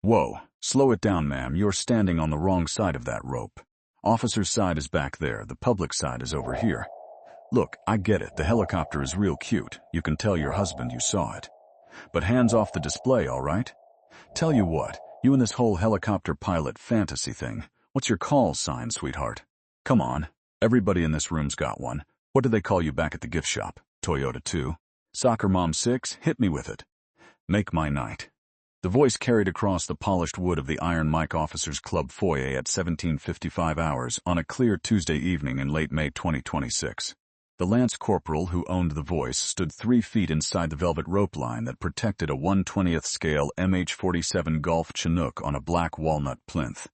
Whoa, slow it down, ma'am. You're standing on the wrong side of that rope. Officer's side is back there. The public side is over here. Look, I get it. The helicopter is real cute. You can tell your husband you saw it. But hands off the display, all right? Tell you what, you and this whole helicopter pilot fantasy thing, what's your call sign, sweetheart? Come on. Everybody in this room's got one. What do they call you back at the gift shop? Toyota 2? Soccer Mom 6? Hit me with it. Make my night. The voice carried across the polished wood of the Iron Mike Officers Club foyer at 17:55 hours on a clear Tuesday evening in late May 2026. The Lance Corporal who owned the voice stood 3 feet inside the velvet rope line that protected a 1/20th scale MH-Forty-Seven Golf Chinook on a black walnut plinth.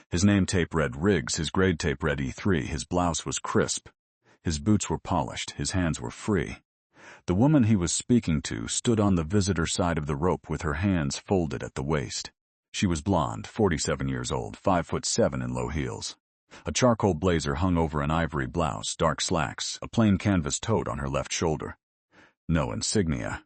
His name tape read Riggs, his grade tape read E3, his blouse was crisp. His boots were polished, his hands were free. The woman he was speaking to stood on the visitor side of the rope with her hands folded at the waist. She was blonde, 47 years old, 5'7" in low heels. A charcoal blazer hung over an ivory blouse, dark slacks, a plain canvas tote on her left shoulder. No insignia.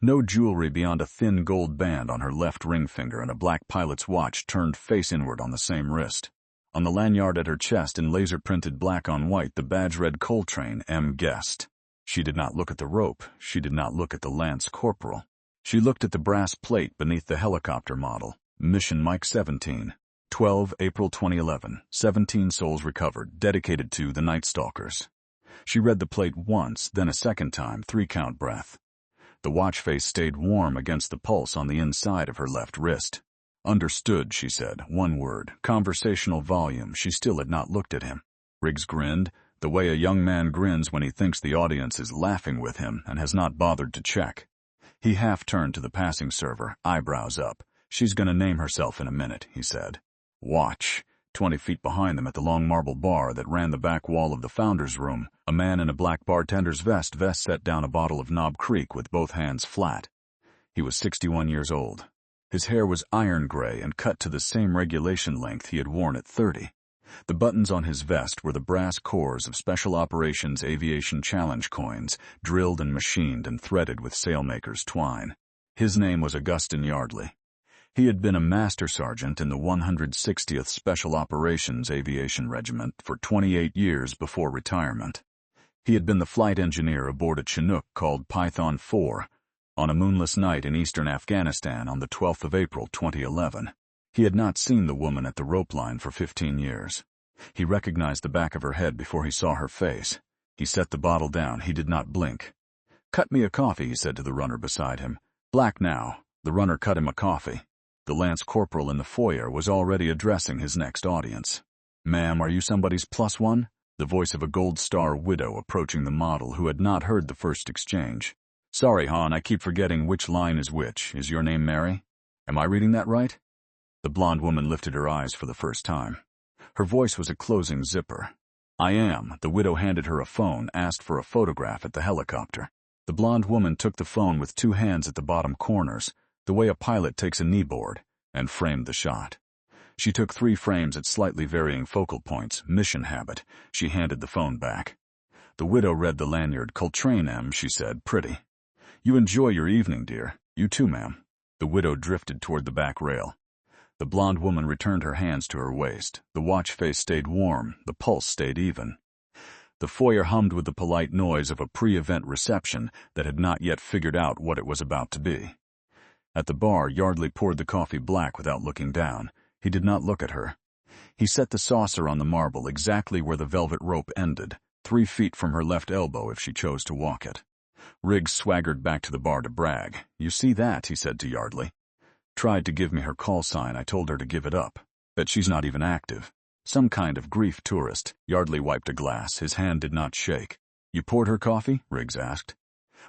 No jewelry beyond a thin gold band on her left ring finger and a black pilot's watch turned face inward on the same wrist. On the lanyard at her chest in laser-printed black on white, the badge read Coltrane, M. Guest. She did not look at the rope. She did not look at the Lance Corporal. She looked at the brass plate beneath the helicopter model. Mission Mike 17. 12 April 2011. 17 souls recovered, dedicated to the Night Stalkers. She read the plate once, then a second time, 3-count breath. The watch face stayed warm against the pulse on the inside of her left wrist. Understood, she said, one word, conversational volume. She still had not looked at him. Riggs grinned, the way a young man grins when he thinks the audience is laughing with him and has not bothered to check. He half-turned to the passing server, eyebrows up. She's gonna name herself in a minute, he said. Watch. 20 feet behind them at the long marble bar that ran the back wall of the founder's room, a man in a black bartender's vest set down a bottle of Knob Creek with both hands flat. He was 61 years old. His hair was iron gray and cut to the same regulation length he had worn at 30. The buttons on his vest were the brass cores of Special Operations Aviation Challenge coins, drilled and machined and threaded with sailmaker's twine. His name was Augustin Yardley. He had been a master sergeant in the 160th Special Operations Aviation Regiment for 28 years before retirement. He had been the flight engineer aboard a Chinook called Python 4 on a moonless night in eastern Afghanistan on the 12th of April 2011. He had not seen the woman at the rope line for 15 years. He recognized the back of her head before he saw her face. He set the bottle down. He did not blink. "Cut me a coffee," he said to the runner beside him. "Black now." The runner cut him a coffee. The Lance Corporal in the foyer was already addressing his next audience. "Ma'am, are you somebody's plus one?" The voice of a Gold Star widow approaching the model who had not heard the first exchange. "Sorry, hon, I keep forgetting which line is which. Is your name Mary? Am I reading that right?" The blonde woman lifted her eyes for the first time. Her voice was a closing zipper. "I am." The widow handed her a phone, asked for a photograph at the helicopter. The blonde woman took the phone with 2 hands at the bottom corners, the way a pilot takes a kneeboard, and framed the shot. She took 3 frames at slightly varying focal points, mission habit. She handed the phone back. The widow read the lanyard. "Coltrane, M," she said, "pretty. You enjoy your evening, dear." "You too, ma'am." The widow drifted toward the back rail. The blonde woman returned her hands to her waist. The watch face stayed warm. The pulse stayed even. The foyer hummed with the polite noise of a pre-event reception that had not yet figured out what it was about to be. At the bar, Yardley poured the coffee black without looking down. He did not look at her. He set the saucer on the marble exactly where the velvet rope ended, 3 feet from her left elbow if she chose to walk it. Riggs swaggered back to the bar to brag. "You see that?" he said to Yardley. "Tried to give me her call sign. I told her to give it up. Bet she's not even active. Some kind of grief tourist." Yardley wiped a glass. His hand did not shake. "You poured her coffee?" Riggs asked.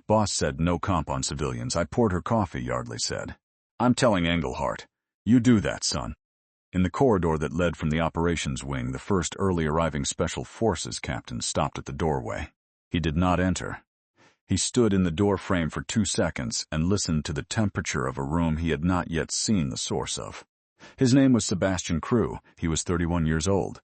"Boss said no comp on civilians. I poured her coffee," Yardley said. "I'm telling Englehart. You do that, son." In the corridor that led from the operations wing, the first early arriving Special Forces captain stopped at the doorway. He did not enter. He stood in the door frame for 2 seconds and listened to the temperature of a room he had not yet seen the source of. His name was Sebastian Crew. He was 31 years old.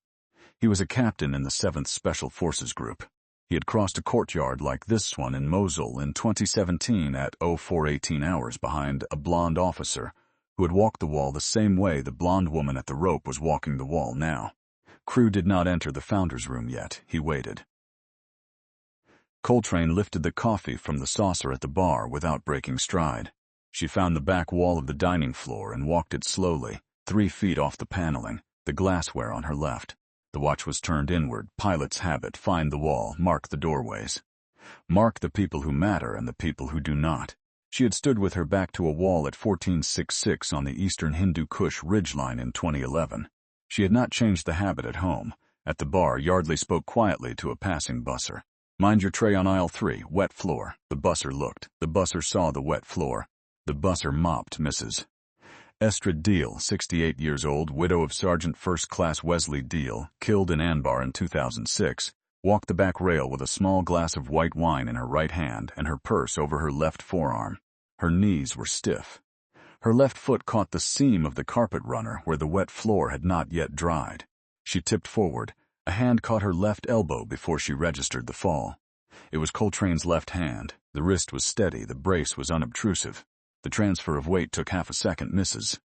He was a captain in the 7th Special Forces Group. He had crossed a courtyard like this one in Mosul in 2017 at 04:18 hours behind a blonde officer who had walked the wall the same way the blonde woman at the rope was walking the wall now. Crew did not enter the founder's room yet. He waited. Coltrane lifted the coffee from the saucer at the bar without breaking stride. She found the back wall of the dining floor and walked it slowly, 3 feet off the paneling, the glassware on her left. The watch was turned inward, pilot's habit, find the wall, mark the doorways. Mark the people who matter and the people who do not. She had stood with her back to a wall at 1466 on the eastern Hindu Kush ridgeline in 2011. She had not changed the habit at home. At the bar, Yardley spoke quietly to a passing busser. Mind your tray on aisle 3, wet floor. The busser looked. The busser saw the wet floor. The busser mopped Mrs. Estrid Deal, 68 years old, widow of Sergeant First Class Wesley Deal, killed in Anbar in 2006, walked the back rail with a small glass of white wine in her right hand and her purse over her left forearm. Her knees were stiff. Her left foot caught the seam of the carpet runner where the wet floor had not yet dried. She tipped forward. A hand caught her left elbow before she registered the fall. It was Coltrane's left hand. The wrist was steady, the brace was unobtrusive. The transfer of weight took half a second. Mrs.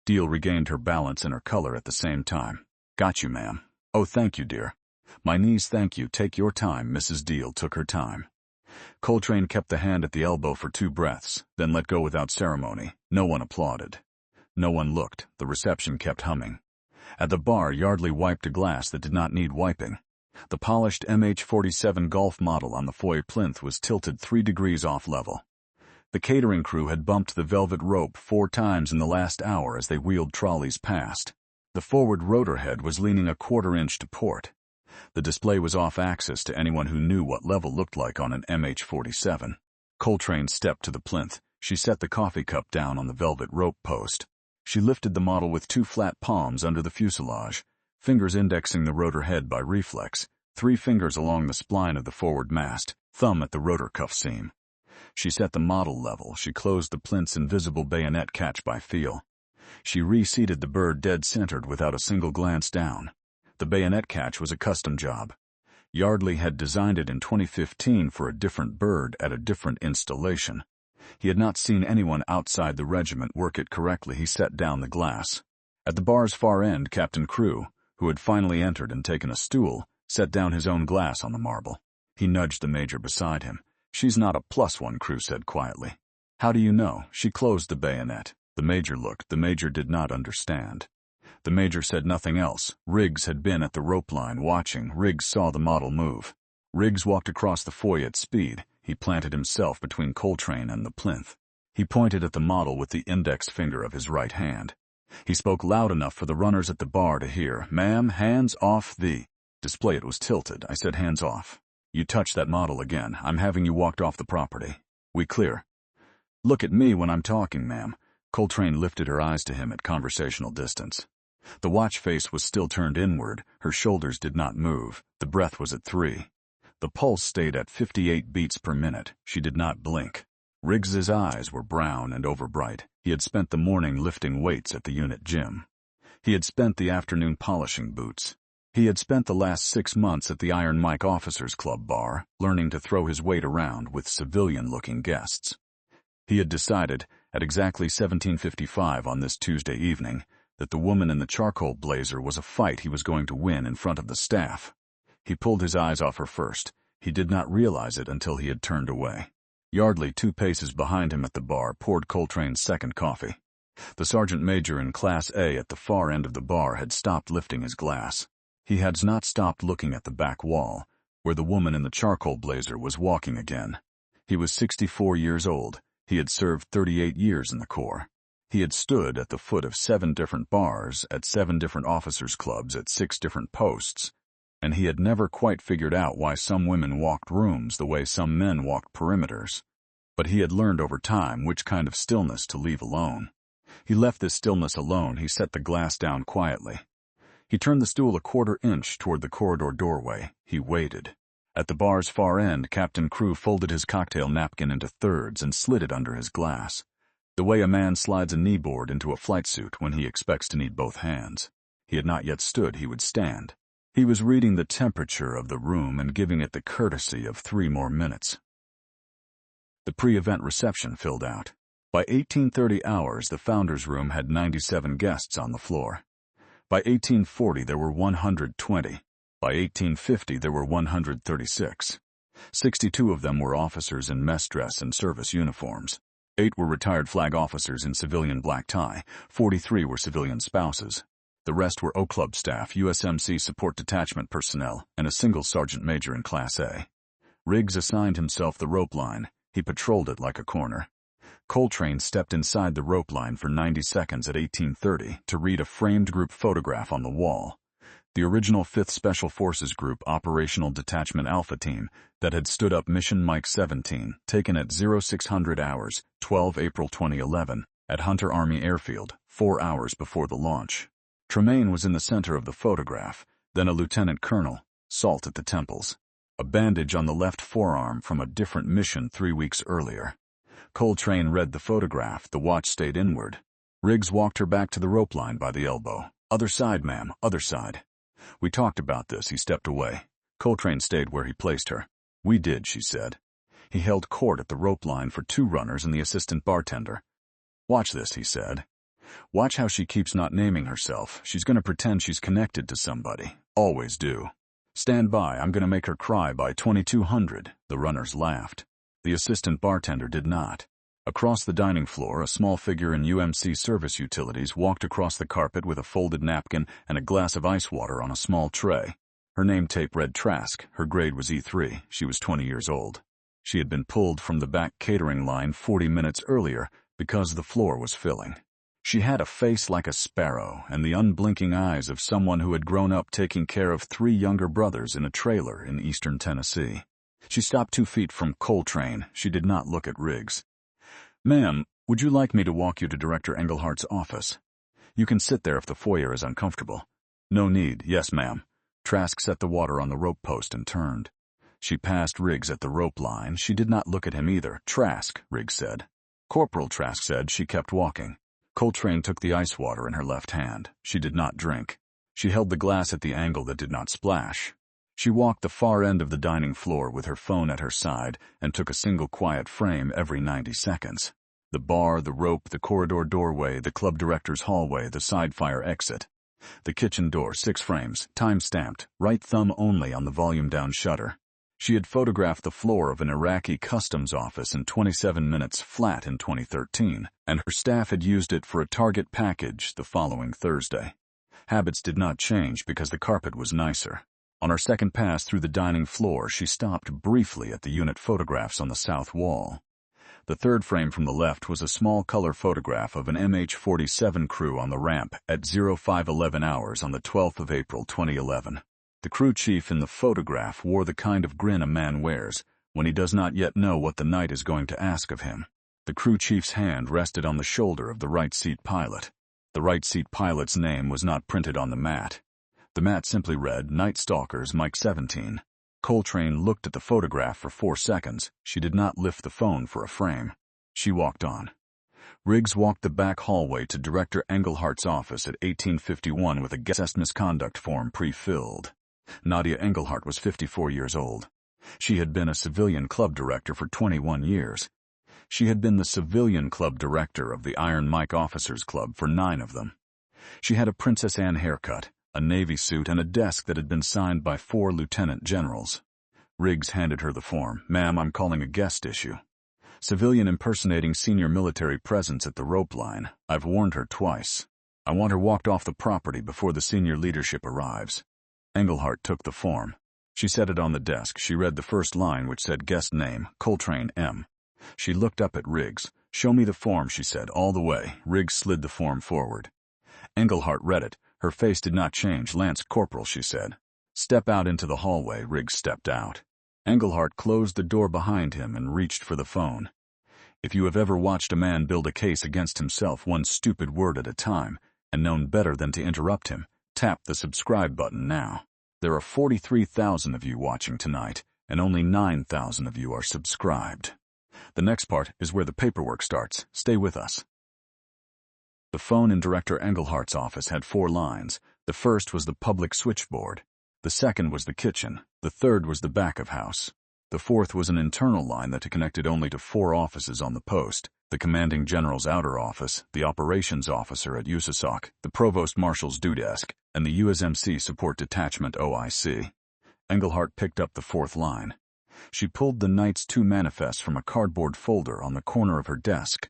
Deal regained her balance and her color at the same time. Got you, ma'am. Oh, thank you, dear. My knees, thank you. Take your time. Mrs. Deal took her time. Coltrane kept the hand at the elbow for 2 breaths, then let go without ceremony. No one applauded. No one looked. The reception kept humming. At the bar, Yardley wiped a glass that did not need wiping. The polished MH-47 Golf model on the foyer plinth was tilted 3 degrees off level. The catering crew had bumped the velvet rope 4 times in the last hour as they wheeled trolleys past. The forward rotor head was leaning a 1/4 inch to port. The display was off-axis to anyone who knew what level looked like on an MH-47. Coltrane stepped to the plinth. She set the coffee cup down on the velvet rope post. She lifted the model with 2 flat palms under the fuselage, fingers indexing the rotor head by reflex, 3 fingers along the spline of the forward mast, thumb at the rotor cuff seam. She set the model level. She closed the plinth's invisible bayonet catch by feel. She reseated the bird dead-centered without a single glance down. The bayonet catch was a custom job. Yardley had designed it in 2015 for a different bird at a different installation. He had not seen anyone outside the regiment work it correctly. He set down the glass. At the bar's far end, Captain Crew, who had finally entered and taken a stool, set down his own glass on the marble. He nudged the major beside him. She's not a +1, Crew said quietly. How do you know? She closed the bayonet. The major looked. The major did not understand. The major said nothing else. Riggs had been at the rope line watching. Riggs saw the model move. Riggs walked across the foyer at speed. He planted himself between Coltrane and the plinth. He pointed at the model with the index finger of his right hand. He spoke loud enough for the runners at the bar to hear. Ma'am, hands off the display. It was tilted. I said hands off. You touch that model again. I'm having you walked off the property. We clear? Look at me when I'm talking, ma'am. Coltrane lifted her eyes to him at conversational distance. The watch face was still turned inward. Her shoulders did not move. The breath was at 3. The pulse stayed at 58 beats per minute. She did not blink. Riggs's eyes were brown and overbright. He had spent the morning lifting weights at the unit gym. He had spent the afternoon polishing boots. He had spent the last 6 months at the Iron Mike Officers Club bar, learning to throw his weight around with civilian-looking guests. He had decided, at exactly 17:55 on this Tuesday evening, that the woman in the charcoal blazer was a fight he was going to win in front of the staff. He pulled his eyes off her first. He did not realize it until he had turned away. Yardley, 2 paces behind him at the bar, poured Coltrane's second coffee. The sergeant major in Class A at the far end of the bar had stopped lifting his glass. He had not stopped looking at the back wall, where the woman in the charcoal blazer was walking again. He was 64 years old. He had served 38 years in the Corps. He had stood at the foot of 7 different bars, at 7 different officers' clubs, at 6 different posts, and he had never quite figured out why some women walked rooms the way some men walked perimeters. But he had learned over time which kind of stillness to leave alone. He left this stillness alone. He set the glass down quietly. He turned the stool a 1/4 inch toward the corridor doorway. He waited. At the bar's far end, Captain Crew folded his cocktail napkin into thirds and slid it under his glass, the way a man slides a kneeboard into a flight suit when he expects to need both hands. He had not yet stood. He would stand. He was reading the temperature of the room and giving it the courtesy of 3 more minutes. The pre-event reception filled out. By 1830 hours, the founder's room had 97 guests on the floor. By 1840, there were 120. By 1850, there were 136. 62 of them were officers in mess dress and service uniforms. 8 were retired flag officers in civilian black tie. 43 were civilian spouses. The rest were O Club staff, USMC support detachment personnel, and a single sergeant major in Class A. Riggs assigned himself the rope line. He patrolled it like a corner. Coltrane stepped inside the rope line for 90 seconds at 1830 to read a framed group photograph on the wall. The original 5th Special Forces Group Operational Detachment Alpha Team that had stood up Mission Mike 17, taken at 0600 hours, 12 April 2011, at Hunter Army Airfield, 4 hours before the launch. Tremaine was in the center of the photograph, then a lieutenant colonel, salt at the temples. A bandage on the left forearm from a different mission 3 weeks earlier. Coltrane read the photograph, the watch stayed inward. Riggs walked her back to the rope line by the elbow. Other side, ma'am, other side. We talked about this, he stepped away. Coltrane stayed where he placed her. We did, she said. He held court at the rope line for 2 runners and the assistant bartender. Watch this, he said. Watch how she keeps not naming herself. She's going to pretend she's connected to somebody. Always do. Stand by, I'm going to make her cry by 2200. The runners laughed. The assistant bartender did not. Across the dining floor, a small figure in UMC service utilities walked across the carpet with a folded napkin and a glass of ice water on a small tray. Her name tape read Trask. Her grade was E3. She was 20 years old. She had been pulled from the back catering line 40 minutes earlier because the floor was filling. She had a face like a sparrow and the unblinking eyes of someone who had grown up taking care of 3 younger brothers in a trailer in eastern Tennessee. She stopped 2 feet from Coltrane. She did not look at Riggs. Ma'am, would you like me to walk you to Director Englehart's office? You can sit there if the foyer is uncomfortable. No need. Yes, ma'am. Trask set the water on the rope post and turned. She passed Riggs at the rope line. She did not look at him either. Trask, Riggs said. Corporal, Trask said. She kept walking. Coltrane took the ice water in her left hand. She did not drink. She held the glass at the angle that did not splash. She walked the far end of the dining floor with her phone at her side and took a single quiet frame every 90 seconds. The bar, the rope, the corridor doorway, the club director's hallway, the side fire exit. The kitchen door, 6 frames, time-stamped, right thumb only on the volume-down shutter. She had photographed the floor of an Iraqi customs office in 27 minutes flat in 2013, and her staff had used it for a target package the following Thursday. Habits did not change because the carpet was nicer. On her second pass through the dining floor, she stopped briefly at the unit photographs on the south wall. The third frame from the left was a small color photograph of an MH-Forty-Seven crew on the ramp at 0511 hours on the 12th of April 2011. The crew chief in the photograph wore the kind of grin a man wears when he does not yet know what the night is going to ask of him. The crew chief's hand rested on the shoulder of the right seat pilot. The right seat pilot's name was not printed on the mat. The mat simply read, Night Stalkers, Mike 17. Coltrane looked at the photograph for 4 seconds. She did not lift the phone for a frame. She walked on. Riggs walked the back hallway to Director Englehart's office at 1851 with a guest misconduct form pre-filled. Nadia Engelhart was 54 years old. She had been a civilian club director for 21 years. She had been the civilian club director of the Iron Mike Officers Club for 9 of them. She had a Princess Anne haircut, a navy suit, and a desk that had been signed by 4 lieutenant generals. Riggs handed her the form. Ma'am, I'm calling a guest issue. Civilian impersonating senior military presence at the rope line. I've warned her twice. I want her walked off the property before the senior leadership arrives. Engelhart took the form. She set it on the desk. She read the first line, which said guest name, Coltrane M. She looked up at Riggs. Show me the form, she said, all the way. Riggs slid the form forward. Engelhart read it. Her face did not change. Lance Corporal, she said. Step out into the hallway. Riggs stepped out. Engelhart closed the door behind him and reached for the phone. If you have ever watched a man build a case against himself one stupid word at a time, and known better than to interrupt him, tap the subscribe button now. There are 43,000 of you watching tonight, and only 9,000 of you are subscribed. The next part is where the paperwork starts. Stay with us. The phone in Director Englehart's office had 4 lines. The first was the public switchboard. The second was the kitchen. The third was the back of house. The fourth was an internal line that connected only to 4 offices on the post. The commanding general's outer office, the operations officer at USASOC, the provost marshal's due desk, and the USMC support detachment OIC. Engelhart picked up the fourth line. She pulled the night's 2 manifests from a cardboard folder on the corner of her desk,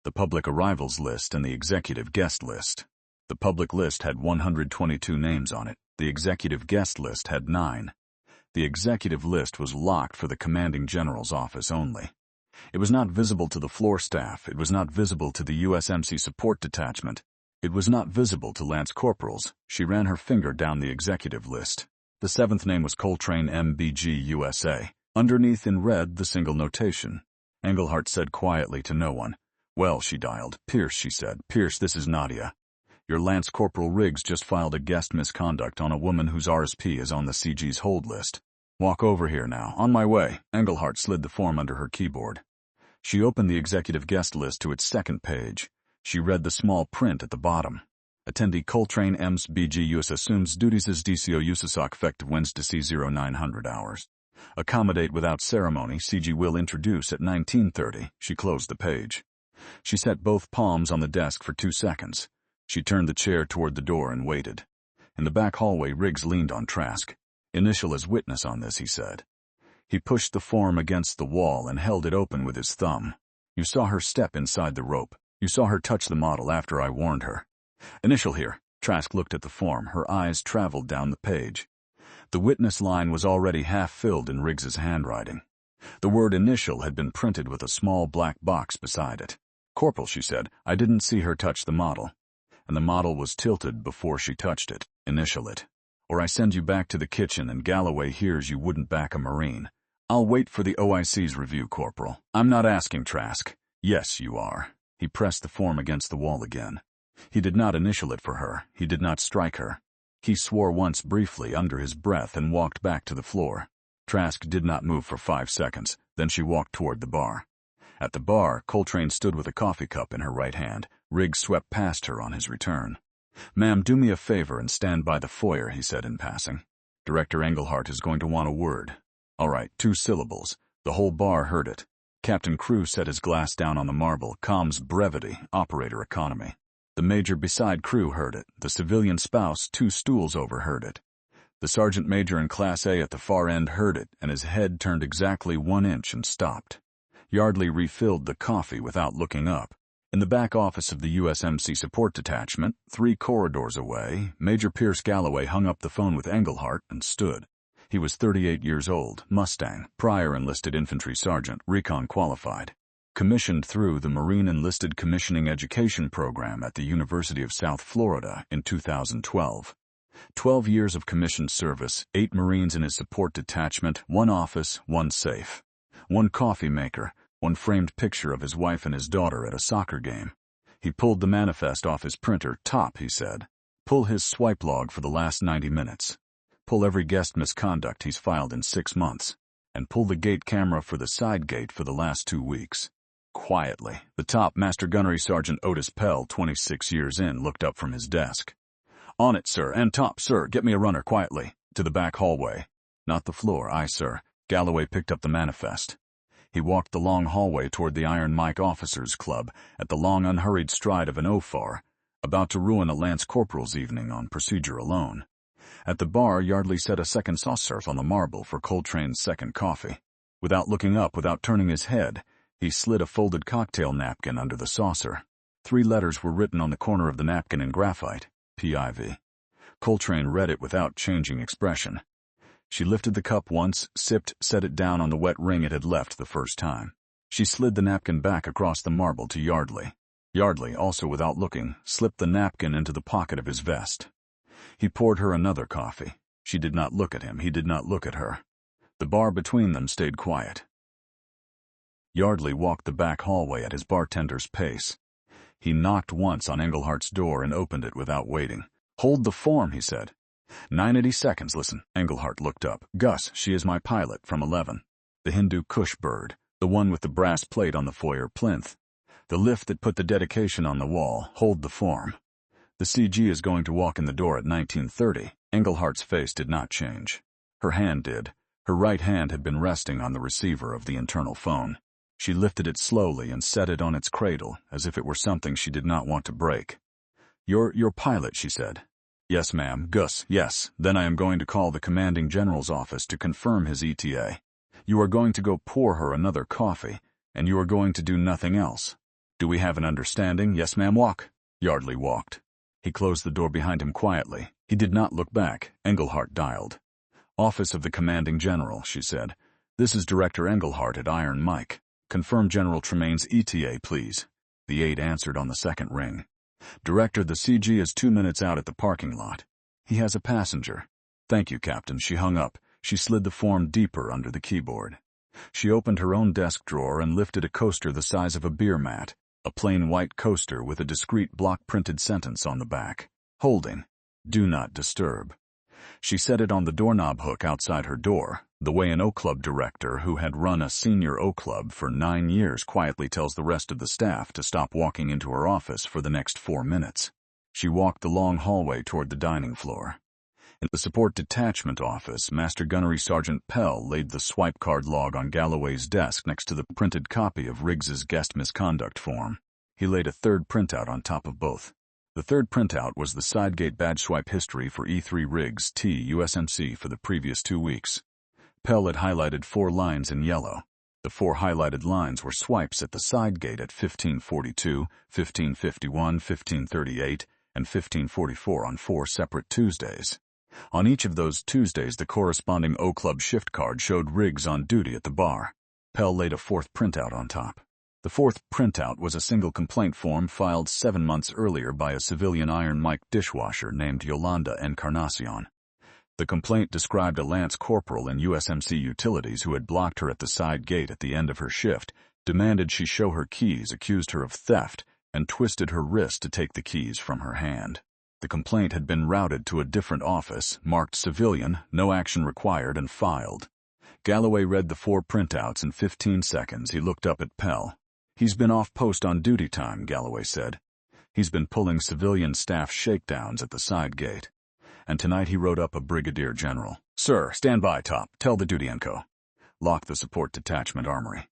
the public arrivals list and the executive guest list. The public list had 122 names on it. The executive guest list had 9. The executive list was locked for the commanding general's office only. It was not visible to the floor staff. It was not visible to the USMC support detachment. It was not visible to Lance Corporals. She ran her finger down the executive list. The 7th name was Coltrane MBG USA. Underneath in red, the single notation. Engelhart said quietly to no one. "Well," she dialed. "Pierce," she said. "Pierce, this is Nadia. Your Lance Corporal Riggs just filed a guest misconduct on a woman whose RSP is on the CG's hold list. Walk over here now. On my way." Engelhart slid the form under her keyboard. She opened the executive guest list to its 2nd page. She read the small print at the bottom. Attendee Coltrane Ems BG US assumes duties as DCO USASOC effective Wednesday C0900 hours. Accommodate without ceremony. CG will introduce at 19:30. She closed the page. She set both palms on the desk for 2 seconds. She turned the chair toward the door and waited. In the back hallway, Riggs leaned on Trask. "Initial as witness on this," he said. He pushed the form against the wall and held it open with his thumb. "You saw her step inside the rope. You saw her touch the model after I warned her." "Initial here." Trask looked at the form. Her eyes traveled down the page. The witness line was already half filled in Riggs's handwriting. The word initial had been printed with a small black box beside it. "Corporal," she said, "I didn't see her touch the model. And the model was tilted before she touched it. Initial it. Or I send you back to the kitchen and Galloway hears you wouldn't back a Marine. I'll wait for the OIC's review, Corporal." "I'm not asking, Trask." "Yes, you are." He pressed the form against the wall again. He did not initial it for her. He did not strike her. He swore once briefly under his breath and walked back to the floor. Trask did not move for 5 seconds. Then she walked toward the bar. At the bar, Coltrane stood with a coffee cup in her right hand. Riggs swept past her on his return. "Ma'am, do me a favor and stand by the foyer," he said in passing. "Director Engelhart is going to want a word." "All right, 2 syllables. The whole bar heard it. Captain Crew set his glass down on the marble. Comms brevity, operator economy. The major beside Crew heard it. The civilian spouse 2 stools over heard it. The sergeant major in Class A at the far end heard it, and his head turned exactly 1 inch and stopped. Yardley refilled the coffee without looking up. In the back office of the USMC support detachment, 3 corridors away, Major Pierce Galloway hung up the phone with Engelhart and stood. He was 38 years old, Mustang, prior enlisted infantry sergeant, recon qualified. Commissioned through the Marine Enlisted Commissioning Education Program at the University of South Florida in 2012. 12 years of commissioned service, 8 Marines in his support detachment, 1 office, 1 safe. 1 coffee maker, 1 framed picture of his wife and his daughter at a soccer game. He pulled the manifest off his printer. "Top," he said. "Pull his swipe log for the last 90 minutes. Pull every guest misconduct he's filed in 6 months. And pull the gate camera for the side gate for the last 2 weeks. Quietly, the top Master Gunnery Sergeant Otis Pell, 26 years in, looked up from his desk. "On it, sir, and top, sir, get me a runner quietly. To the back hallway." "Not the floor, aye, sir." Galloway picked up the manifest. He walked the long hallway toward the Iron Mike Officers Club at the long unhurried stride of an OFAR, about to ruin a Lance Corporal's evening on procedure alone. At the bar, Yardley set a second saucer on the marble for Coltrane's second coffee. Without looking up, without turning his head, he slid a folded cocktail napkin under the saucer. 3 letters were written on the corner of the napkin in graphite, PIV. Coltrane read it without changing expression. She lifted the cup once, sipped, set it down on the wet ring it had left the first time. She slid the napkin back across the marble to Yardley. Yardley, also without looking, slipped the napkin into the pocket of his vest. He poured her another coffee. She did not look at him. He did not look at her. The bar between them stayed quiet. Yardley walked the back hallway at his bartender's pace. He knocked once on Engelhart's door and opened it without waiting. "Hold the form," he said. 980 seconds, listen." Engelhart looked up. "Gus, she is my pilot, from 11. The Hindu Kush bird, the one with the brass plate on the foyer plinth. The lift that put the dedication on the wall. Hold the form. The CG is going to walk in the door at 19:30. Engelhart's face did not change. Her hand did. Her right hand had been resting on the receiver of the internal phone. She lifted it slowly and set it on its cradle, as if it were something she did not want to break. You're pilot, she said. Yes, ma'am. Gus, yes. Then I am going to call the commanding general's office to confirm his ETA. You are going to go pour her another coffee, and you are going to do nothing else. Do we have an understanding? Yes, ma'am. Walk. Yardley walked. He closed the door behind him quietly. He did not look back. Englehart dialed. Office of the commanding general, she said. This is Director Englehart at Iron Mike. Confirm General Tremaine's ETA, please. The aide answered on the second ring. Director, the CG is 2 minutes out at the parking lot. He has a passenger. Thank you, Captain. She hung up. She slid the form deeper under the keyboard. She opened her own desk drawer and lifted a coaster the size of a beer mat, a plain white coaster with a discreet block-printed sentence on the back. Holding. Do not disturb. She set it on the doorknob hook outside her door, the way an O-Club director who had run a senior O-Club for 9 years quietly tells the rest of the staff to stop walking into her office for the next 4 minutes. She walked the long hallway toward the dining floor. In the support detachment office, Master Gunnery Sergeant Pell laid the swipe card log on Galloway's desk next to the printed copy of Riggs's guest misconduct form. He laid a third printout on top of both. The third printout was the sidegate badge swipe history for E3 Riggs T USMC for the previous 2 weeks. Pell had highlighted 4 lines in yellow. The 4 highlighted lines were swipes at the sidegate at 1542, 1551, 1538, and 1544 on 4 separate Tuesdays. On each of those Tuesdays, the corresponding O-Club shift card showed Riggs on duty at the bar. Pell laid a 4th printout on top. The 4th printout was a single complaint form filed 7 months earlier by a civilian Iron Mike dishwasher named Yolanda Encarnacion. The complaint described a Lance Corporal in USMC Utilities who had blocked her at the side gate at the end of her shift, demanded she show her keys, accused her of theft, and twisted her wrist to take the keys from her hand. The complaint had been routed to a different office, marked civilian, no action required, and filed. Galloway read the 4 printouts in 15 seconds. He looked up at Pell. He's been off post on duty time, Galloway said. He's been pulling civilian staff shakedowns at the side gate. And tonight he wrote up a brigadier general. Sir, stand by, Top. Tell the duty enco. Lock the support detachment armory.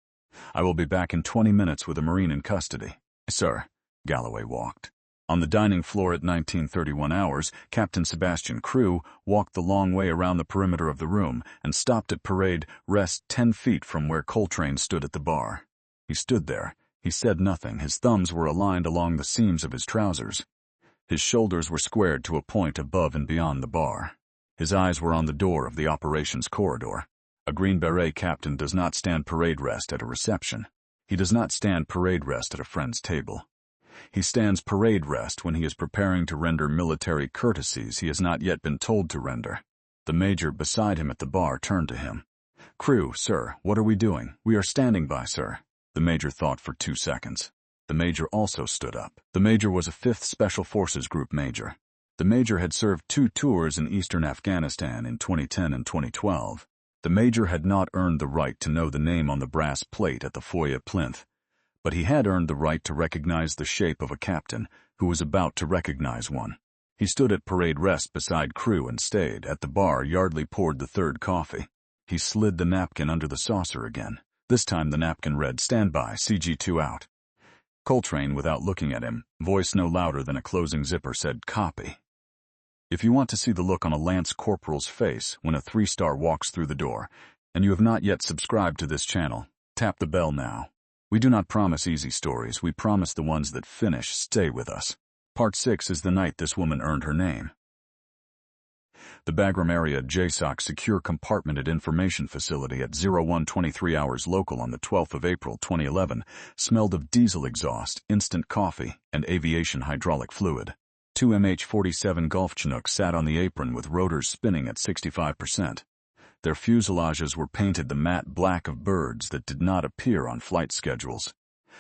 I will be back in 20 minutes with a Marine in custody. Sir. Galloway walked. On the dining floor at 1931 hours, Captain Sebastian Crew walked the long way around the perimeter of the room and stopped at parade rest 10 feet from where Coltrane stood at the bar. He stood there. He said nothing. His thumbs were aligned along the seams of his trousers. His shoulders were squared to a point above and beyond the bar. His eyes were on the door of the operations corridor. A Green Beret captain does not stand parade rest at a reception. He does not stand parade rest at a friend's table. He stands parade rest when he is preparing to render military courtesies he has not yet been told to render. The major beside him at the bar turned to him. Crew, sir, what are we doing? We are standing by, sir. The major thought for 2 seconds. The major also stood up. The major was a 5th Special Forces Group major. The major had served 2 tours in eastern Afghanistan in 2010 and 2012. The major had not earned the right to know the name on the brass plate at the foyer plinth, but he had earned the right to recognize the shape of a captain who was about to recognize one. He stood at parade rest beside Crew and stayed. At the bar, Yardley poured the 3rd coffee. He slid the napkin under the saucer again. This time the napkin read, "Stand by, CG2 out." Coltrane, without looking at him, voice no louder than a closing zipper, said, "Copy." If you want to see the look on a Lance Corporal's face when a 3-star walks through the door, and you have not yet subscribed to this channel, tap the bell now. We do not promise easy stories. We promise the ones that finish stay with us. Part 6 is the night this woman earned her name. The Bagram area JSOC secure compartmented information facility at 0123 hours local on the 12th of April 2011 smelled of diesel exhaust, instant coffee, and aviation hydraulic fluid. 2 MH-Forty-Seven Gulf Chinooks sat on the apron with rotors spinning at 65%. Their fuselages were painted the matte black of birds that did not appear on flight schedules.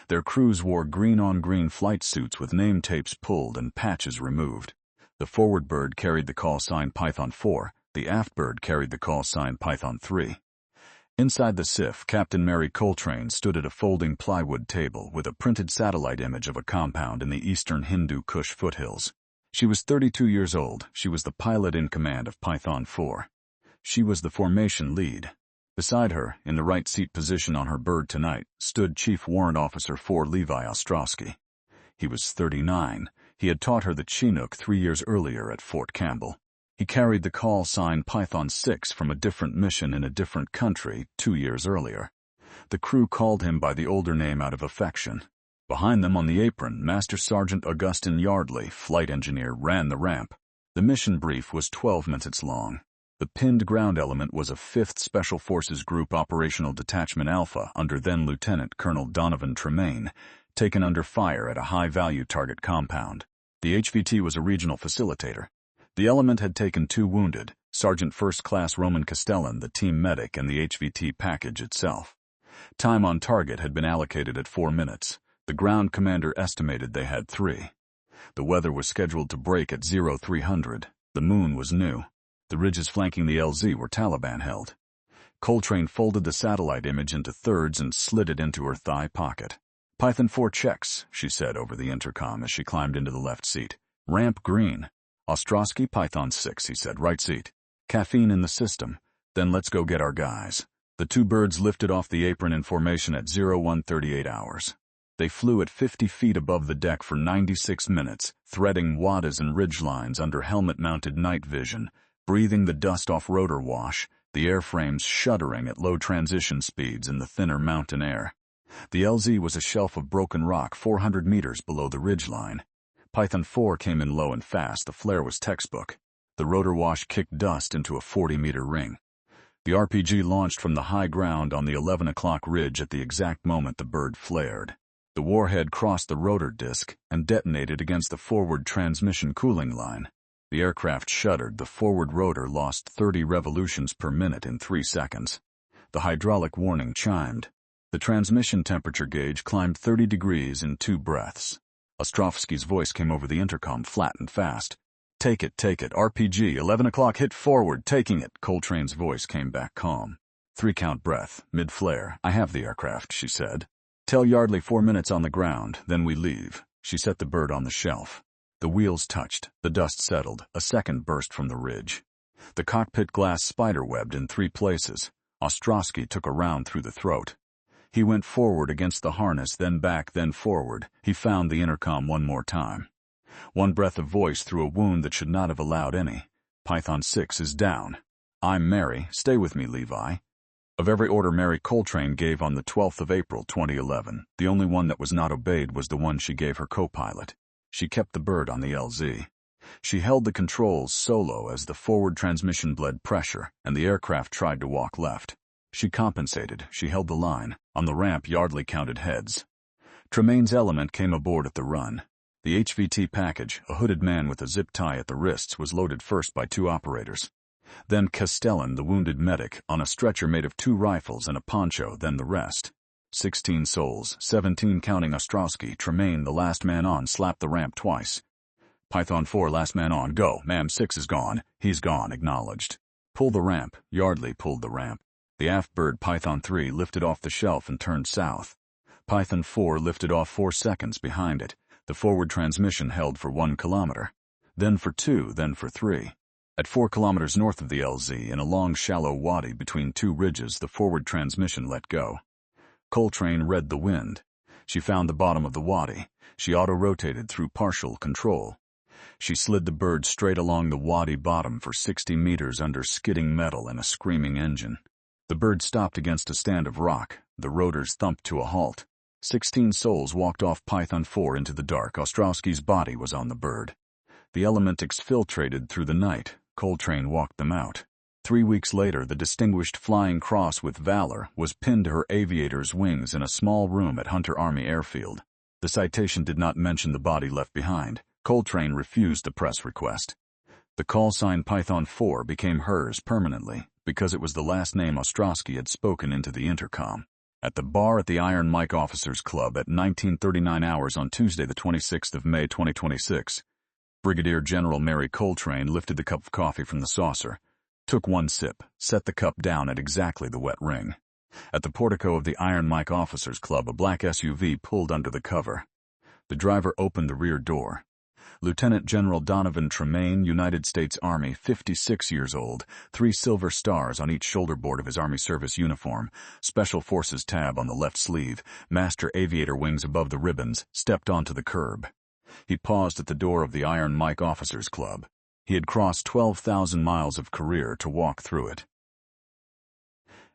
Their crews wore green-on-green flight suits with name tapes pulled and patches removed. The forward bird carried the call sign Python 4, the aft bird carried the call sign Python 3. Inside the SIF, Captain Mary Coltrane stood at a folding plywood table with a printed satellite image of a compound in the eastern Hindu Kush foothills. She was 32 years old. She was the pilot in command of Python 4. She was the formation lead. Beside her, in the right seat position on her bird tonight, stood Chief Warrant Officer 4 Levi Ostrowski. He was 39. He had taught her the Chinook 3 years earlier at Fort Campbell. He carried the call sign Python 6 from a different mission in a different country 2 years earlier. The crew called him by the older name out of affection. Behind them on the apron, Master Sergeant Augustin Yardley, flight engineer, ran the ramp. The mission brief was 12 minutes long. The pinned ground element was a 5th Special Forces Group Operational Detachment Alpha under then-Lieutenant Colonel Donovan Tremaine, taken under fire at a high-value target compound. The HVT was a regional facilitator. The element had taken 2 wounded, Sergeant First Class Roman Castellan, the team medic, and the HVT package itself. Time on target had been allocated at 4 minutes. The ground commander estimated they had 3. The weather was scheduled to break at 0300. The moon was new. The ridges flanking the LZ were Taliban-held. Coltrane folded the satellite image into thirds and slid it into her thigh pocket. "Python 4 checks," she said over the intercom as she climbed into the left seat. "Ramp green." "Ostrowski, Python 6, he said. "Right seat. Caffeine in the system. Then let's go get our guys." The 2 birds lifted off the apron in formation at 0138 hours. They flew at 50 feet above the deck for 96 minutes, threading wadas and ridgelines under helmet-mounted night vision, breathing the dust off rotor wash, the airframes shuddering at low transition speeds in the thinner mountain air. The LZ was a shelf of broken rock 400 meters below the ridgeline. Python 4 came in low and fast. The flare was textbook. The rotor wash kicked dust into a 40-meter ring. The RPG launched from the high ground on the 11 o'clock ridge at the exact moment the bird flared. The warhead crossed the rotor disc and detonated against the forward transmission cooling line. The aircraft shuddered. The forward rotor lost 30 revolutions per minute in 3 seconds. The hydraulic warning chimed. The transmission temperature gauge climbed 30 degrees in 2 breaths. Ostrowski's voice came over the intercom, flat and fast. Take it, RPG, 11 o'clock, hit forward, taking it." Coltrane's voice came back calm. 3-count breath, mid-flare. "I have the aircraft," she said. "Tell Yardley 4 minutes on the ground, then we leave." She set the bird on the shelf. The wheels touched, the dust settled, a second burst from the ridge. The cockpit glass spiderwebbed in 3 places. Ostrowski took a round through the throat. He went forward against the harness, then back, then forward. He found the intercom one more time. One breath of voice through a wound that should not have allowed any. "Python 6 is down. I'm Mary. Stay with me, Levi." Of every order Mary Coltrane gave on the 12th of April, 2011, the only one that was not obeyed was the one she gave her co-pilot. She kept the bird on the LZ. She held the controls solo as the forward transmission bled pressure, and the aircraft tried to walk left. She compensated. She held the line. On the ramp, Yardley counted heads. Tremaine's element came aboard at the run. The HVT package, a hooded man with a zip tie at the wrists, was loaded first by 2 operators. Then Castellan, the wounded medic, on a stretcher made of 2 rifles and a poncho, then the rest. 16 souls, 17 counting Ostrowski. Tremaine, the last man on, slapped the ramp twice. "Python 4, last man on, go. Ma'am 6 is gone." "He's gone," acknowledged. "Pull the ramp." Yardley pulled the ramp. The aft bird, Python 3, lifted off the shelf and turned south. Python 4 lifted off 4 seconds behind it. The forward transmission held for 1 kilometer. Then for 2, then for 3. At 4 kilometers north of the LZ, in a long shallow wadi between 2 ridges, the forward transmission let go. Coltrane read the wind. She found the bottom of the wadi. She auto-rotated through partial control. She slid the bird straight along the wadi bottom for 60 meters under skidding metal and a screaming engine. The bird stopped against a stand of rock. The rotors thumped to a halt. 16 souls walked off Python 4 into the dark. Ostrowski's body was on the bird. The element exfiltrated through the night. Coltrane walked them out. 3 weeks later, the Distinguished Flying Cross with Valor was pinned to her aviator's wings in a small room at Hunter Army Airfield. The citation did not mention the body left behind. Coltrane refused the press request. The call sign Python 4 became hers permanently because it was the last name Ostrowski had spoken into the intercom. At the bar at the Iron Mike Officers Club at 1939 hours on Tuesday the 26th of May 2026, Brigadier General Mary Coltrane lifted the cup of coffee from the saucer, took 1 sip, set the cup down at exactly the wet ring. At the portico of the Iron Mike Officers Club, a black SUV pulled under the cover. The driver opened the rear door. Lieutenant General Donovan Tremaine, United States Army, 56 years old, 3 silver stars on each shoulder board of his Army service uniform, Special Forces tab on the left sleeve, master aviator wings above the ribbons, stepped onto the curb. He paused at the door of the Iron Mike Officers Club. He had crossed 12,000 miles of career to walk through it.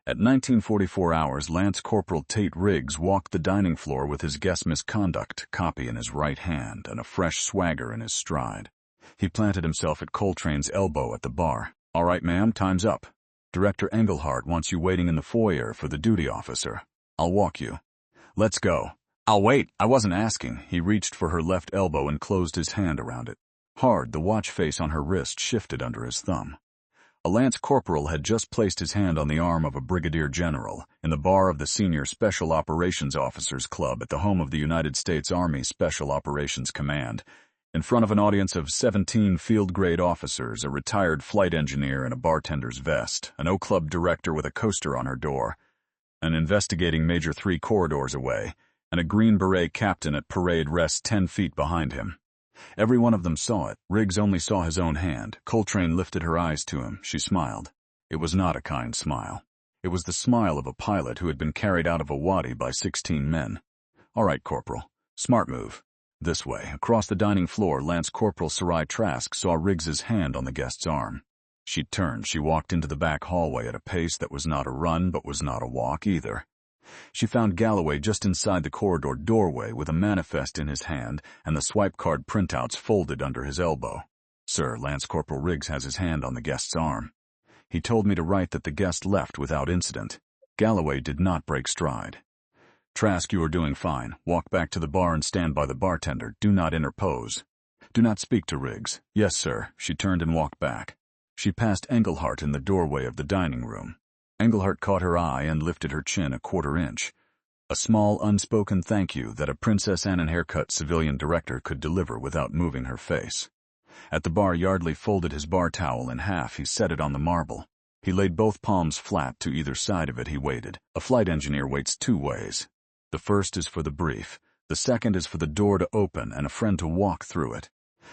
At 1944 hours, Lance Corporal Tate Riggs walked the dining floor with his guest misconduct copy in his right hand and a fresh swagger in his stride. He planted himself at Coltrane's elbow at the bar. "All right, ma'am, time's up. Director Englehart wants you waiting in the foyer for the duty officer. I'll walk you." "Let's go." "I'll wait. I wasn't asking." He reached for her left elbow and closed his hand around it. Hard, the watch face on her wrist shifted under his thumb. A Lance Corporal had just placed his hand on the arm of a Brigadier General in the bar of the Senior Special Operations Officers Club at the home of the United States Army Special Operations Command, in front of an audience of 17 field-grade officers, a retired flight engineer in a bartender's vest, an O-Club director with a coaster on her door, an investigating Major 3 corridors away, and a Green Beret captain at parade rest 10 feet behind him. Every one of them saw it. Riggs only saw his own hand. Coltrane lifted her eyes to him. She smiled. It was not a kind smile. It was the smile of a pilot who had been carried out of a wadi by 16 men. "All right, Corporal. Smart move." This way. Across the dining floor, Lance Corporal Sarai Trask saw Riggs's hand on the guest's arm. She turned. She walked into the back hallway at a pace that was not a run but was not a walk either. She found Galloway just inside the corridor doorway with a manifest in his hand and the swipe card printouts folded under his elbow. "Sir, Lance Corporal Riggs has his hand on the guest's arm. He told me to write that the guest left without incident." Galloway did not break stride. "Trask, you are doing fine. Walk back to the bar and stand by the bartender. Do not interpose. Do not speak to Riggs." "Yes, sir." She turned and walked back. She passed Englehart in the doorway of the dining room. Englehart caught her eye and lifted her chin a quarter inch. A small, unspoken thank you that a Princess Anne haircut civilian director could deliver without moving her face. At the bar, Yardley folded his bar towel in half. He set it on the marble. He laid both palms flat to either side of it. He waited. A flight engineer waits 2 ways. The first is for the brief. The second is for the door to open and a friend to walk through it.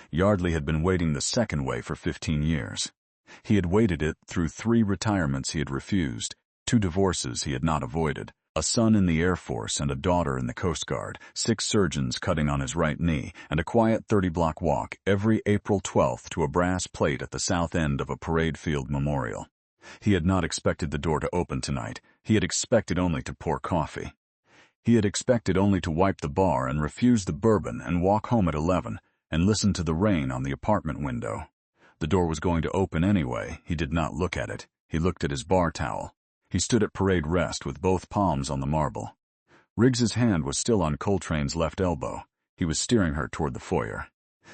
Yardley had been waiting the second way for 15 years. He had waited it through 3 retirements he had refused, 2 divorces he had not avoided, a son in the Air Force and a daughter in the Coast Guard, 6 surgeons cutting on his right knee, and a quiet 30-block walk every April 12th to a brass plate at the south end of a parade field memorial. He had not expected the door to open tonight. He had expected only to pour coffee. He had expected only to wipe the bar and refuse the bourbon and walk home at 11 and listen to the rain on the apartment window. The door was going to open anyway. He did not look at it. He looked at his bar towel. He stood at parade rest with both palms on the marble. Riggs's hand was still on Coltrane's left elbow. He was steering her toward the foyer.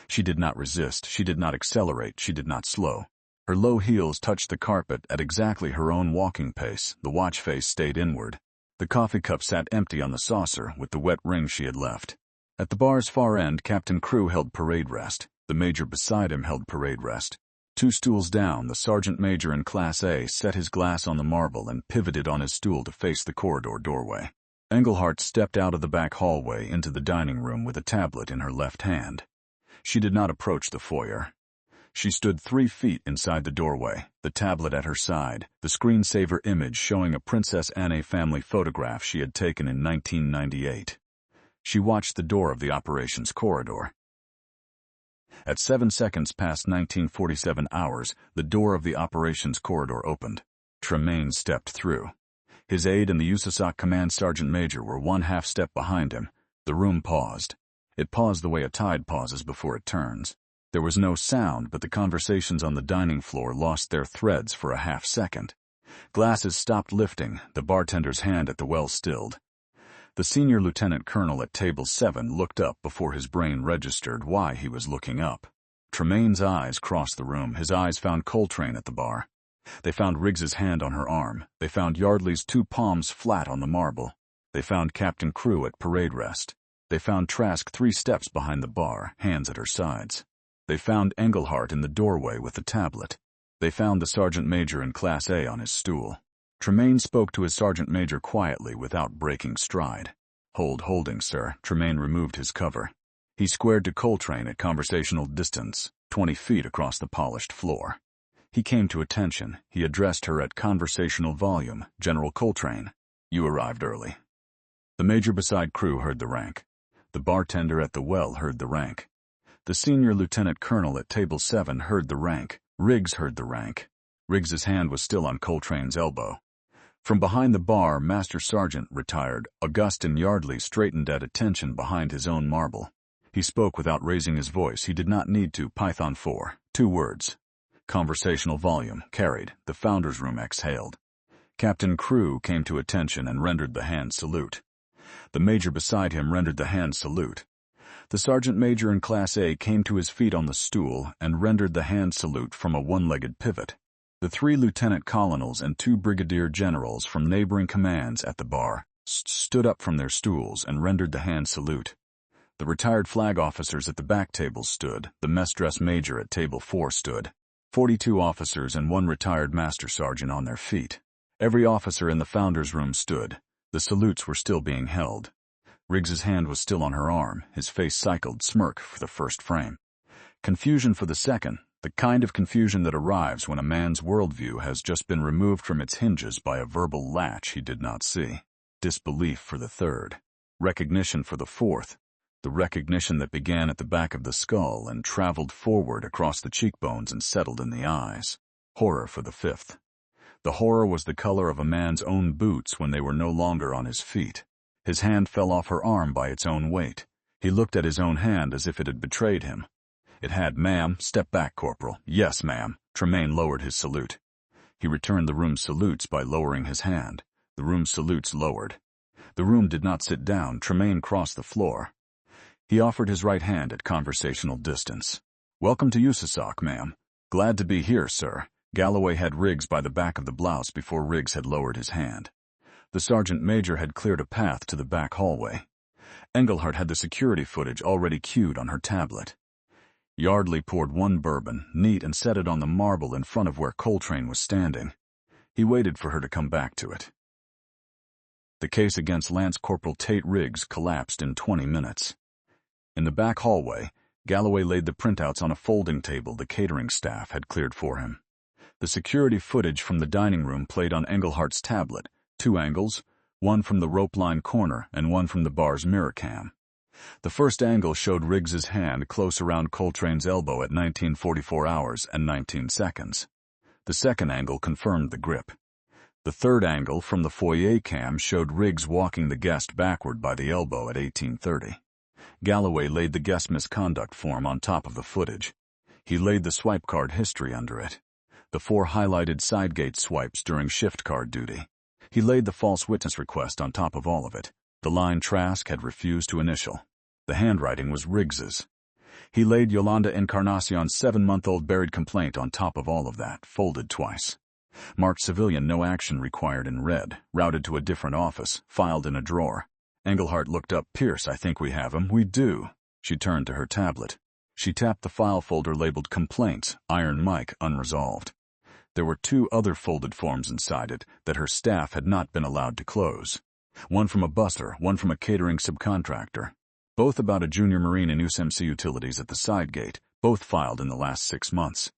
She did not resist. She did not accelerate. She did not slow. Her low heels touched the carpet at exactly her own walking pace. The watch face stayed inward. The coffee cup sat empty on the saucer with the wet ring she had left. At the bar's far end, Captain Crew held parade rest. The major beside him held parade rest. 2 stools down, the sergeant major in Class A set his glass on the marble and pivoted on his stool to face the corridor doorway. Englehart stepped out of the back hallway into the dining room with a tablet in her left hand. She did not approach the foyer. She stood 3 feet inside the doorway, the tablet at her side, the screensaver image showing a Princess Anne family photograph she had taken in 1998. She watched the door of the operations corridor. At 7 seconds past 1947 hours, the door of the operations corridor opened. Tremaine stepped through. His aide and the USASOC command sergeant major were 1/2 step behind him. The room paused. It paused the way a tide pauses before it turns. There was no sound, but the conversations on the dining floor lost their threads for a 1/2 second. Glasses stopped lifting, the bartender's hand at the well stilled. The senior lieutenant colonel at table 7 looked up before his brain registered why he was looking up. Tremaine's eyes crossed the room. His eyes found Coltrane at the bar. They found Riggs's hand on her arm. They found Yardley's 2 palms flat on the marble. They found Captain Crew at parade rest. They found Trask 3 steps behind the bar, hands at her sides. They found Englehart in the doorway with the tablet. They found the sergeant major in Class A on his stool. Tremaine spoke to his sergeant major quietly without breaking stride. Holding, sir." Tremaine removed his cover. He squared to Coltrane at conversational distance, 20 feet across the polished floor. He came to attention. He addressed her at conversational volume. General Coltrane, you arrived early. The major beside crew heard the rank. The bartender at the well heard the rank. The senior lieutenant colonel at table 7 heard the rank. Riggs heard the rank. Riggs's hand was still on Coltrane's elbow. From behind the bar, Master Sergeant, retired, Augustin Yardley, straightened at attention behind his own marble. He spoke without raising his voice. He did not need to. Python 4. 2 words. Conversational volume. Carried. The Founders Room exhaled. Captain Crew came to attention and rendered the hand salute. The major beside him rendered the hand salute. The sergeant major in Class A came to his feet on the stool and rendered the hand salute from a one-legged pivot. The 3 lieutenant colonels and 2 brigadier generals from neighboring commands at the bar stood up from their stools and rendered the hand salute. The retired flag officers at the back tables stood. The mess dress major at table 4 stood. 42 officers and 1 retired master sergeant on their feet. Every officer in the Founders Room stood. The salutes were still being held. Riggs's hand was still on her arm. His face cycled, smirk for the first frame. Confusion for the second, the kind of confusion that arrives when a man's worldview has just been removed from its hinges by a verbal latch he did not see. Disbelief for the third. Recognition for the fourth. The recognition that began at the back of the skull and traveled forward across the cheekbones and settled in the eyes. Horror for the fifth. The horror was the color of a man's own boots when they were no longer on his feet. His hand fell off her arm by its own weight. He looked at his own hand as if it had betrayed him. It had. Ma'am, step back, Corporal. Yes, ma'am. Tremaine lowered his salute. He returned the room's salutes by lowering his hand. The room's salutes lowered. The room did not sit down. Tremaine crossed the floor. He offered his right hand at conversational distance. Welcome to USASOC, ma'am. Glad to be here, sir. Galloway had Riggs by the back of the blouse before Riggs had lowered his hand. The sergeant major had cleared a path to the back hallway. Engelhart had the security footage already queued on her tablet. Yardley poured 1 bourbon, neat, and set it on the marble in front of where Coltrane was standing. He waited for her to come back to it. The case against Lance Corporal Tate Riggs collapsed in 20 minutes. In the back hallway, Galloway laid the printouts on a folding table the catering staff had cleared for him. The security footage from the dining room played on Engelhart's tablet, 2 angles, one from the rope line corner and one from the bar's mirror cam. The first angle showed Riggs's hand close around Coltrane's elbow at 19:44 hours and 19 seconds. The second angle confirmed the grip. The third angle from the foyer cam showed Riggs walking the guest backward by the elbow at 18:30. Galloway laid the guest misconduct form on top of the footage. He laid the swipe card history under it. The 4 highlighted sidegate swipes during shift card duty. He laid the false witness request on top of all of it. The line Trask had refused to initial. The handwriting was Riggs's. He laid Yolanda Encarnacion's 7-month-old buried complaint on top of all of that, folded twice. Marked civilian, no action required in red, routed to a different office, filed in a drawer. Engelhart looked up. Pierce, I think we have him. We do. She turned to her tablet. She tapped the file folder labeled Complaints, Iron Mike, unresolved. There were 2 other folded forms inside it that her staff had not been allowed to close. One from a busser, one from a catering subcontractor. Both about a junior Marine in USMC Utilities at the side gate, both filed in the last 6 months.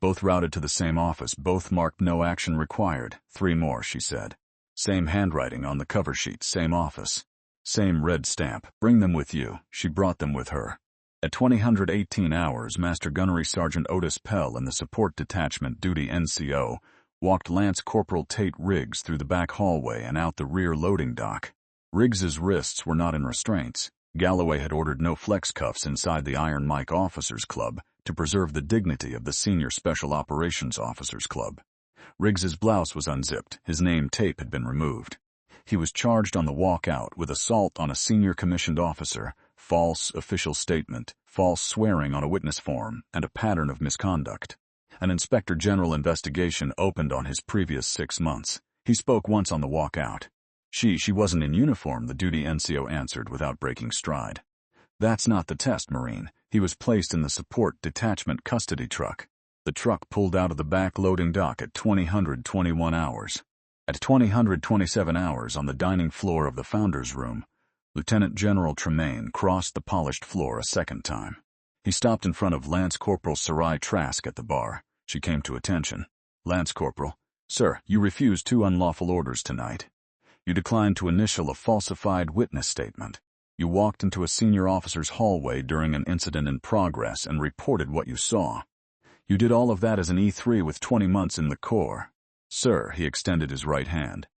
Both routed to the same office, both marked no action required. 3 more, she said. Same handwriting on the cover sheet, same office. Same red stamp. Bring them with you. She brought them with her. At 20:18 hours, Master Gunnery Sergeant Otis Pell and the Support Detachment Duty NCO walked Lance Corporal Tate Riggs through the back hallway and out the rear loading dock. Riggs's wrists were not in restraints. Galloway had ordered no flex cuffs inside the Iron Mike Officers Club to preserve the dignity of the Senior Special Operations Officers Club. Riggs's blouse was unzipped. His name tape had been removed. He was charged on the walkout with assault on a senior commissioned officer, false official statement, false swearing on a witness form, and a pattern of misconduct. An Inspector General investigation opened on his previous 6 months. He spoke once on the walkout. She wasn't in uniform, the duty NCO answered without breaking stride. That's not the test, Marine. He was placed in the Support Detachment custody truck. The truck pulled out of the back loading dock at 20:21 hours. At 20:27 hours on the dining floor of the Founders Room, Lieutenant General Tremaine crossed the polished floor a second time. He stopped in front of Lance Corporal Sarai Trask at the bar. She came to attention. Lance Corporal, sir, you refused 2 unlawful orders tonight. You declined to initial a falsified witness statement. You walked into a senior officer's hallway during an incident in progress and reported what you saw. You did all of that as an E3 with 20 months in the Corps. Sir, he extended his right hand.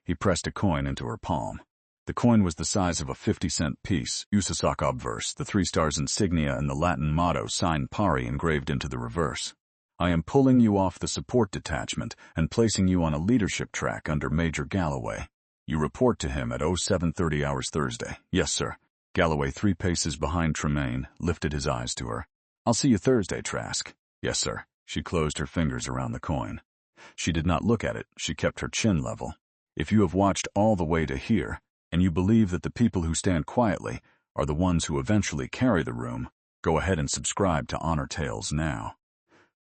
He pressed a coin into her palm. The coin was the size of a 50-cent piece, Usasak obverse, the 3 stars insignia and the Latin motto Sine Pari engraved into the reverse. I am pulling you off the support detachment and placing you on a leadership track under Major Galloway. You report to him at 0730 hours Thursday. Yes, sir. Galloway, 3 paces behind Tremaine, lifted his eyes to her. I'll see you Thursday, Trask. Yes, sir. She closed her fingers around the coin. She did not look at it. She kept her chin level. If you have watched all the way to here, and you believe that the people who stand quietly are the ones who eventually carry the room, go ahead and subscribe to Honor Tales now.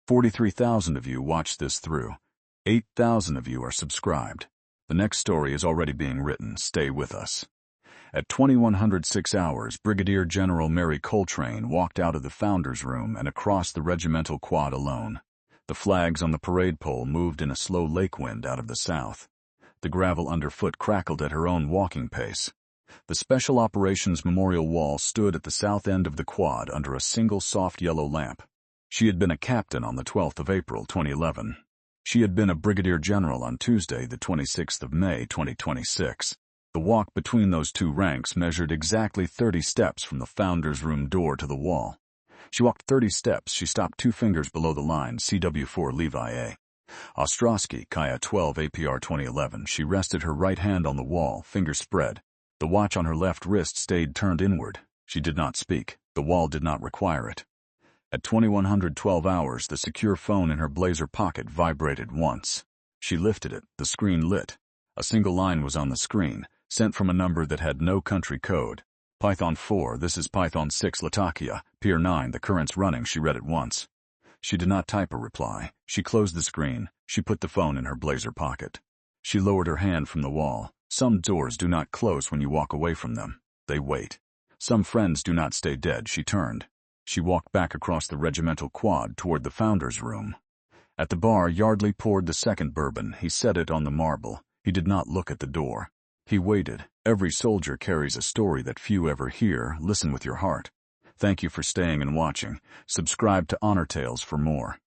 43,000 of you watched this through. 8,000 of you are subscribed. The next story is already being written. Stay with us. At 2106 hours, Brigadier General Mary Coltrane walked out of the Founders Room and across the regimental quad alone. The flags on the parade pole moved in a slow lake wind out of the south. The gravel underfoot crackled at her own walking pace. The Special Operations Memorial Wall stood at the south end of the quad under a single soft yellow lamp. She had been a captain on the 12th of April, 2011. She had been a brigadier general on Tuesday, the 26th of May, 2026. The walk between those 2 ranks measured exactly 30 steps from the Founders Room door to the wall. She walked 30 steps. She stopped 2 fingers below the line, CW4 Levi A. Ostrowski, Kaya 12 APR 2011. She rested her right hand on the wall, fingers spread. The watch on her left wrist stayed turned inward. She did not speak. The wall did not require it. At 2112 hours, the secure phone in her blazer pocket vibrated once. She lifted it. The screen lit. A single line was on the screen, sent from a number that had no country code. Python 4, this is Python 6 Latakia, Pier 9, the current's running. She read it once. She did not type a reply. She closed the screen. She put the phone in her blazer pocket. She lowered her hand from the wall. Some doors do not close when you walk away from them. They wait. Some friends do not stay dead. She turned. She walked back across the regimental quad toward the Founders Room. At the bar, Yardley poured the second bourbon. He set it on the marble. He did not look at the door. He waited. Every soldier carries a story that few ever hear. Listen with your heart. Thank you for staying and watching. Subscribe to Honor Tales for more.